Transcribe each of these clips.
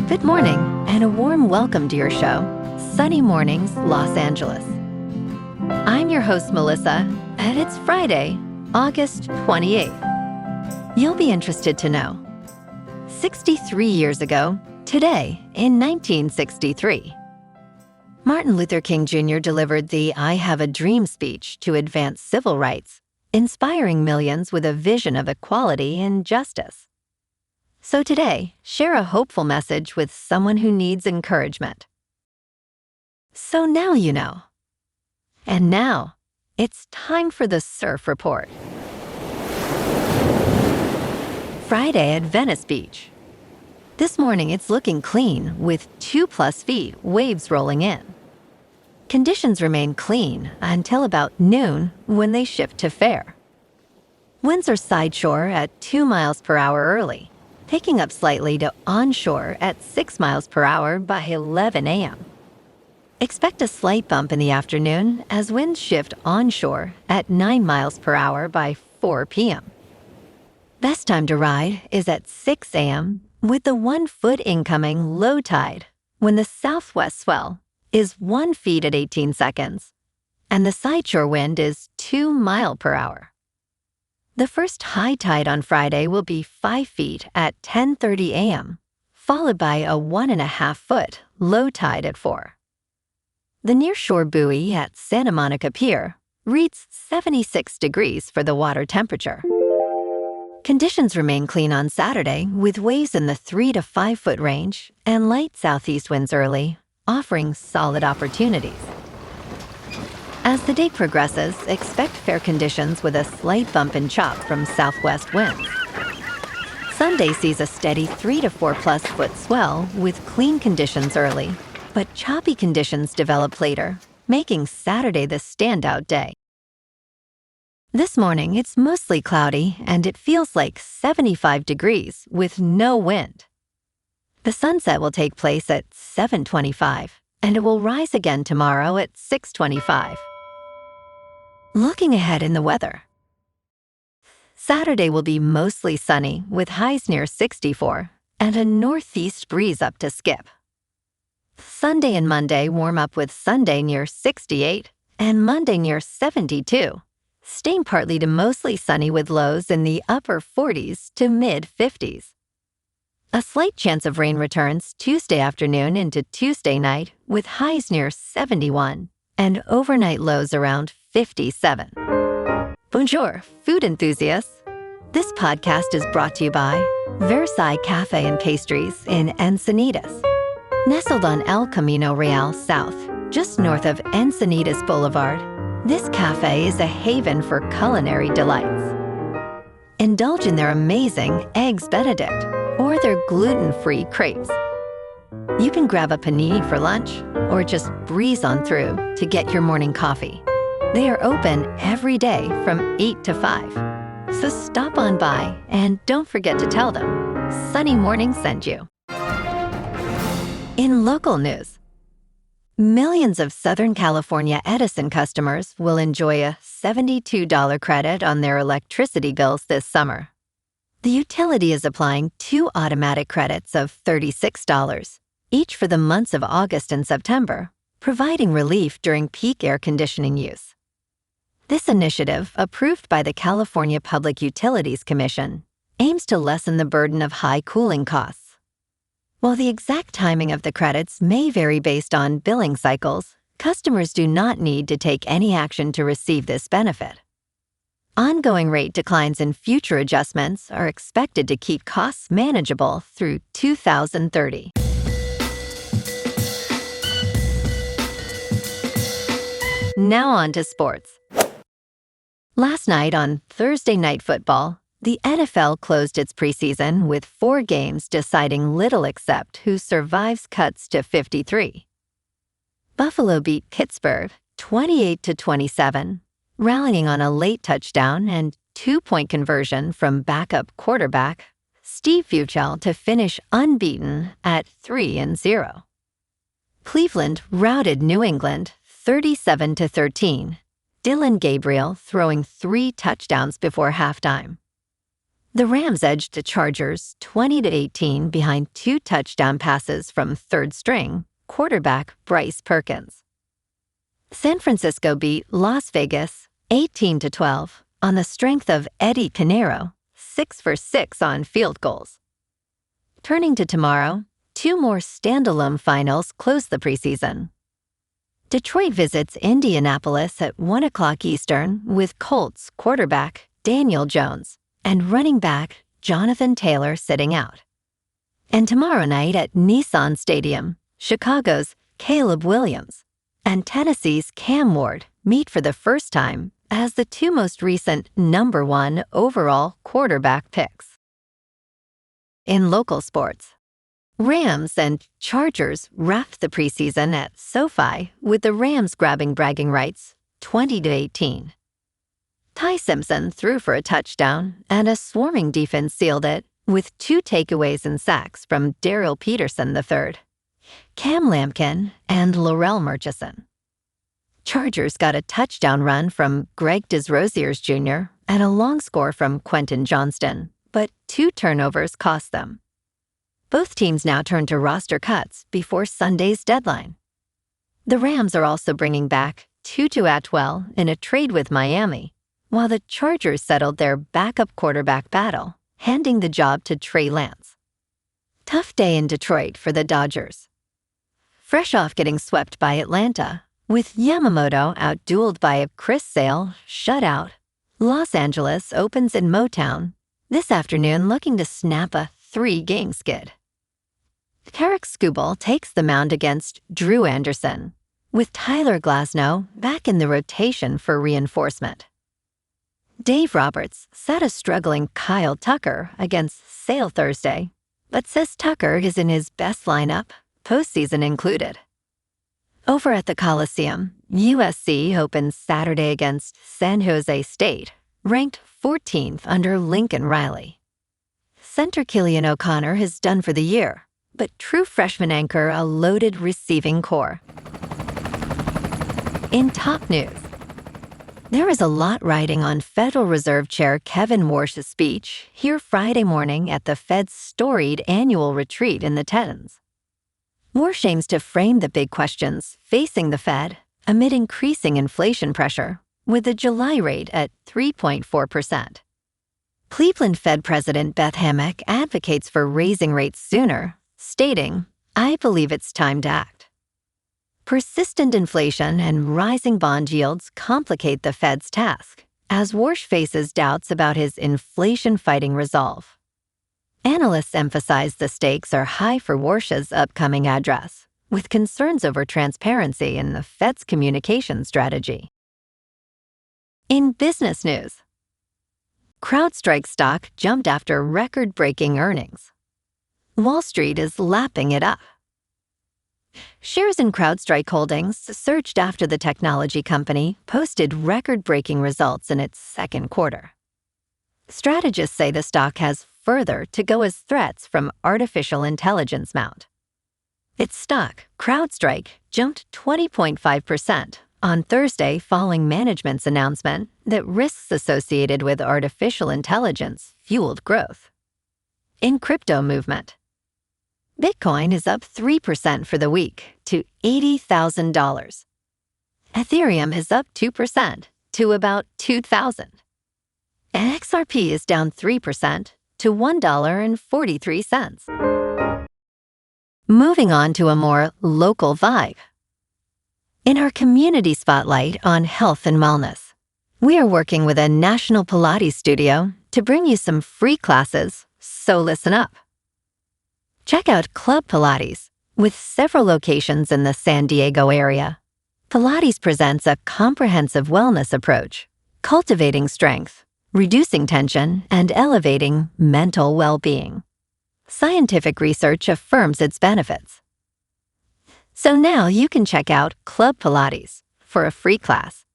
Good morning, and a warm welcome to your show, Sunny Mornings, Los Angeles. I'm your host, Melissa, and it's Friday, August 28th. You'll be interested to know. 63 years ago, today, in 1963, Martin Luther King Jr. delivered the I Have a Dream speech to advance civil rights, inspiring millions with a vision of equality and justice. So today, share a hopeful message with someone who needs encouragement. So now you know. And now, it's time for the Surf Report. Friday at Venice Beach. This morning it's looking clean with 2+ feet waves rolling in. Conditions remain clean until about noon when they shift to fair. Winds are sideshore at 2 miles per hour early, picking up slightly to onshore at 6 miles per hour by 11 a.m. Expect a slight bump in the afternoon as winds shift onshore at 9 miles per hour by 4 p.m. Best time to ride is at 6 a.m. with the 1 foot incoming low tide when the southwest swell is 1 feet at 18 seconds and the sideshore wind is 2 miles per hour. The first high tide on Friday will be 5 feet at 10:30 a.m., followed by a 1.5 foot low tide at 4. The nearshore buoy at Santa Monica Pier reads 76 degrees for the water temperature. Conditions remain clean on Saturday with waves in the 3 to 5 foot range and light southeast winds early, offering solid opportunities. As the day progresses, expect fair conditions with a slight bump and chop from southwest winds. Sunday sees a steady 3 to 4+ foot swell with clean conditions early, but choppy conditions develop later, making Saturday the standout day. This morning, it's mostly cloudy and it feels like 75 degrees with no wind. The sunset will take place at 7:25, and it will rise again tomorrow at 6:25. Looking ahead in the weather. Saturday will be mostly sunny with highs near 64 and a northeast breeze up to Skip. Sunday and Monday warm up with Sunday near 68 and Monday near 72, staying partly to mostly sunny with lows in the upper 40s to mid-50s. A slight chance of rain returns Tuesday afternoon into Tuesday night with highs near 71 and overnight lows around 57. Bonjour, food enthusiasts. This podcast is brought to you by Versailles Cafe and Pastries in Encinitas. Nestled on El Camino Real South, just north of Encinitas Boulevard, this cafe is a haven for culinary delights. Indulge in their amazing Eggs Benedict or their gluten-free crepes. You can grab a panini for lunch or just breeze on through to get your morning coffee. They are open every day from 8 to 5. So stop on by and don't forget to tell them Sunny Morning sent you. In local news, millions of Southern California Edison customers will enjoy a $72 credit on their electricity bills this summer. The utility is applying 2 automatic credits of $36, each for the months of August and September, providing relief during peak air conditioning use. This initiative, approved by the California Public Utilities Commission, aims to lessen the burden of high cooling costs. While the exact timing of the credits may vary based on billing cycles, customers do not need to take any action to receive this benefit. Ongoing rate declines and future adjustments are expected to keep costs manageable through 2030. Now on to sports. Last night on Thursday Night Football, the NFL closed its preseason with 4 games deciding little except who survives cuts to 53. Buffalo beat Pittsburgh 28-27, rallying on a late touchdown and 2-point conversion from backup quarterback Steve Fuchel to finish unbeaten at 3-0. Cleveland routed New England 37-13, Dylan Gabriel throwing 3 touchdowns before halftime. The Rams edged the Chargers 20-18 behind 2 touchdown passes from third-string quarterback Bryce Perkins. San Francisco beat Las Vegas 18-12 on the strength of Eddie Canero, 6 for 6 on field goals. Turning to tomorrow, 2 more standalone finals close the preseason. Detroit visits Indianapolis at 1 o'clock Eastern with Colts quarterback Daniel Jones and running back Jonathan Taylor sitting out. And tomorrow night at Nissan Stadium, Chicago's Caleb Williams and Tennessee's Cam Ward meet for the first time as the 2 most recent number 1 overall quarterback picks. In local sports, Rams and Chargers wrapped the preseason at SoFi with the Rams grabbing bragging rights 20-18. Ty Simpson threw for a touchdown and a swarming defense sealed it with 2 takeaways and sacks from Darryl Peterson III, Cam Lampkin, and Laurel Murchison. Chargers got a touchdown run from Greg Desrosiers Jr. and a long score from Quentin Johnston, but 2 turnovers cost them. Both teams now turn to roster cuts before Sunday's deadline. The Rams are also bringing back Tutu Atwell in a trade with Miami, while the Chargers settled their backup quarterback battle, handing the job to Trey Lance. Tough day in Detroit for the Dodgers. Fresh off getting swept by Atlanta, with Yamamoto outdueled by a Chris Sale shutout, Los Angeles opens in Motown this afternoon looking to snap a 3-game skid. Tarek Skubal takes the mound against Drew Anderson, with Tyler Glasnow back in the rotation for reinforcement. Dave Roberts sat a struggling Kyle Tucker against Sale Thursday, but says Tucker is in his best lineup, postseason included. Over at the Coliseum, USC opens Saturday against San José State, ranked 14th under Lincoln Riley. Center Killian O'Connor is done for the year, but true freshman anchor a loaded receiving core. In top news, there is a lot riding on Federal Reserve Chair Kevin Warsh's speech here Friday morning at the Fed's storied annual retreat in the Tetons. Warsh aims to frame the big questions facing the Fed amid increasing inflation pressure, with the July rate at 3.4%. Cleveland Fed President Beth Hammack advocates for raising rates sooner, stating, "I believe it's time to act." Persistent inflation and rising bond yields complicate the Fed's task, as Warsh faces doubts about his inflation-fighting resolve. Analysts emphasize the stakes are high for Warsh's upcoming address, with concerns over transparency in the Fed's communication strategy. In business news, CrowdStrike stock jumped after record-breaking earnings. Wall Street is lapping it up. Shares in CrowdStrike Holdings surged after the technology company posted record-breaking results in its second quarter. Strategists say the stock has further to go as threats from artificial intelligence mount. Its stock, CrowdStrike, jumped 20.5% on Thursday following management's announcement that risks associated with artificial intelligence fueled growth. In crypto movement, Bitcoin is up 3% for the week to $80,000. Ethereum is up 2% to about $2,000. And XRP is down 3% to $1.43. Moving on to a more local vibe. In our community spotlight on health and wellness, we are working with a national Pilates studio to bring you some free classes, so listen up. Check out Club Pilates, with several locations in the San Diego area. Pilates presents a comprehensive wellness approach, cultivating strength, reducing tension, and elevating mental well-being. Scientific research affirms its benefits. So now you can check out Club Pilates for a free class,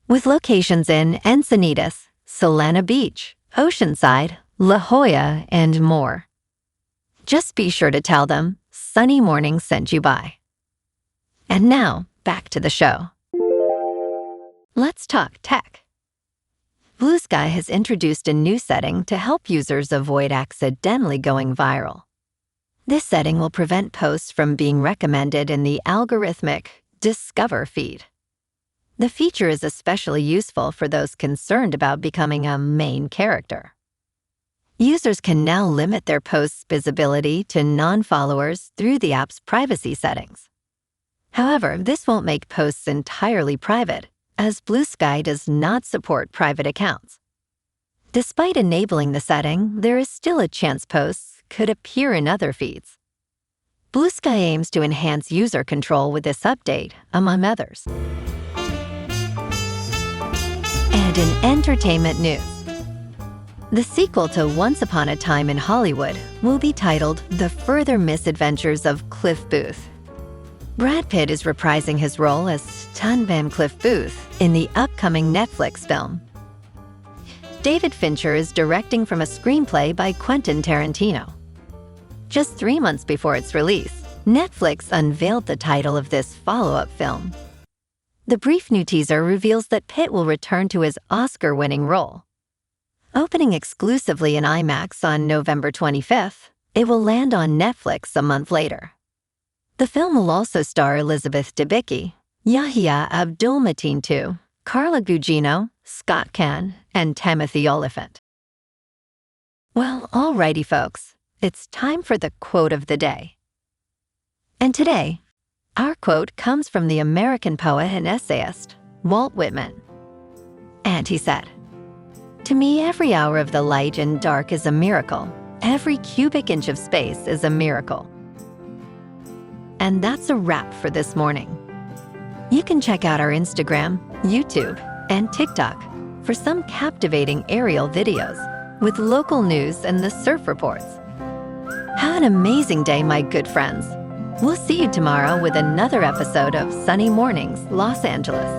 with locations in Encinitas, Solana Beach, Oceanside, La Jolla, and more. Just be sure to tell them Sunny Morning sent you by. And now, back to the show. Let's talk tech. Blue Sky has introduced a new setting to help users avoid accidentally going viral. This setting will prevent posts from being recommended in the algorithmic Discover feed. The feature is especially useful for those concerned about becoming a main character. Users can now limit their posts' visibility to non-followers through the app's privacy settings. However, this won't make posts entirely private, as Blue Sky does not support private accounts. Despite enabling the setting, there is still a chance posts could appear in other feeds. Blue Sky aims to enhance user control with this update, among others. And in entertainment news, the sequel to Once Upon a Time in Hollywood will be titled The Further Misadventures of Cliff Booth. Brad Pitt is reprising his role as Stuntman Cliff Booth in the upcoming Netflix film. David Fincher is directing from a screenplay by Quentin Tarantino. Just 3 months before its release, Netflix unveiled the title of this follow-up film. The brief new teaser reveals that Pitt will return to his Oscar-winning role. Opening exclusively in IMAX on November 25th, it will land on Netflix a month later. The film will also star Elizabeth Debicki, Yahya Abdul-Mateen II, Carla Gugino, Scott Caan, and Timothy Olyphant. Well, alrighty folks, it's time for the quote of the day. And today, our quote comes from the American poet and essayist, Walt Whitman. And he said, "To me, every hour of the light and dark is a miracle. Every cubic inch of space is a miracle." And that's a wrap for this morning. You can check out our Instagram, YouTube, and TikTok for some captivating aerial videos with local news and the surf reports. Have an amazing day, my good friends. We'll see you tomorrow with another episode of Sunny Mornings, Los Angeles.